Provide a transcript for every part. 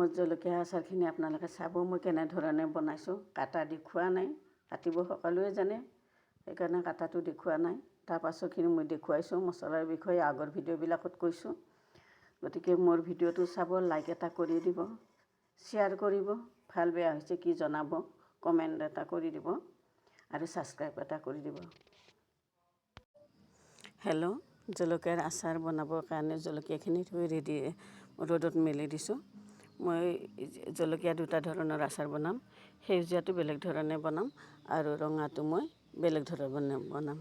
মোৰ জলকীয়া আচাৰখিনি আপোনালোকে চাব মই কেনেধৰণে বনাইছোঁ। কাটা দেখুওৱা নাই, কাটিব সকলোৱে জানে, সেইকাৰণে কাটাটো দেখুওৱা নাই। তাৰ পাছৰখিনি মই দেখুৱাইছোঁ, মছলাৰ বিষয়ে আগৰ ভিডিঅ'বিলাকত কৈছোঁ। গতিকে মোৰ ভিডিঅ'টো চাব, লাইক এটা কৰি দিব, শ্বেয়াৰ কৰিব, ভাল বেয়া হৈছে কি জনাব, কমেণ্ট এটা কৰি দিব আৰু ছাবস্ক্ৰাইব এটা কৰি দিব। হেল্ল', জলকীয়াৰ আচাৰ বনাবৰ কাৰণে জলকীয়াখিনি থৈ ৰেডি ৰ'দত মেলি দিছোঁ। মই জলকীয়া দুটা ধৰণৰ আচাৰ বনাম, সেউজীয়াটো বেলেগ ধৰণে বনাম আৰু ৰঙাটো মই বেলেগ ধৰণে বনাম।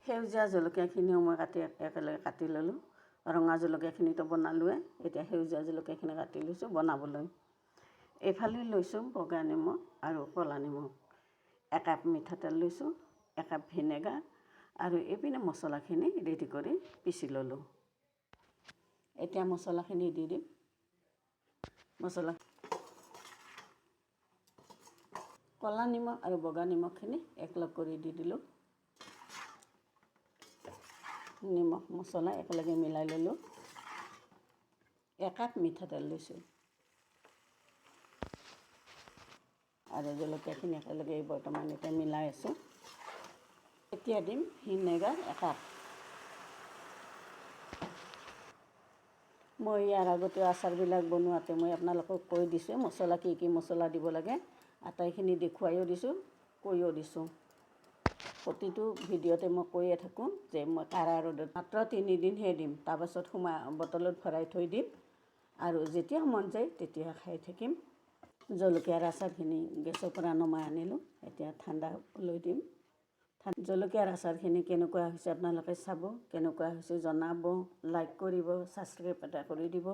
সেউজীয়া জলকীয়াখিনিও মই একেলগে কাটি ল'লোঁ। ৰঙা জলকীয়াখিনিতো বনালোৱে, এতিয়া সেউজীয়া জলকীয়াখিনি কাটি লৈছোঁ বনাবলৈ। এইফালে লৈছোঁ বগা নিমখ আৰু ক'লা নিমখ, একাপ মিঠাতেল লৈছোঁ, একাপ ভিনেগাৰ আৰু এইপিনে মছলাখিনি ৰেডি কৰি পিচি ল'লোঁ। এতিয়া মছলাখিনি দি দিম। মছলা ক'লা নিমখ আৰু বগা নিমখখিনি একলগ কৰি দি দিলোঁ। নিমখ মছলা একেলগে মিলাই ল'লোঁ। একাপ মিঠাতেল লৈছোঁ আৰু জলকীয়াখিনি একেলগে বৰ্তমান এতিয়া মিলাই আছোঁ। এতিয়া দিম ভিনেগাৰ একাপ। মই ইয়াৰ আগতে আচাৰবিলাক বনোৱাতে মই আপোনালোকক কৈ দিছোঁ মছলা কি মছলা দিব লাগে, আটাইখিনি দেখুৱাইও দিছোঁ, কৈও দিছোঁ। প্ৰতিটো ভিডিঅ'তে মই কৈয়ে থাকোঁ যে মই কাঢ়া ৰ'দত মাত্ৰ 3 দিনহে দিম, তাৰপাছত বটলত ভৰাই থৈ দিম আৰু যেতিয়া মন যায় তেতিয়া খাই থাকিম। জলকীয়াৰ আচাৰখিনি গেছৰ পৰা নমাই আনিলোঁ, এতিয়া ঠাণ্ডা হ'বলৈ দিম। জলকীয়াৰ আচাৰখিনি কেনেকুৱা হৈছে আপোনালোকে চাব, কেনেকুৱা হৈছে জনাব, লাইক কৰিব, ছাবস্ক্ৰাইব এটা কৰি দিব।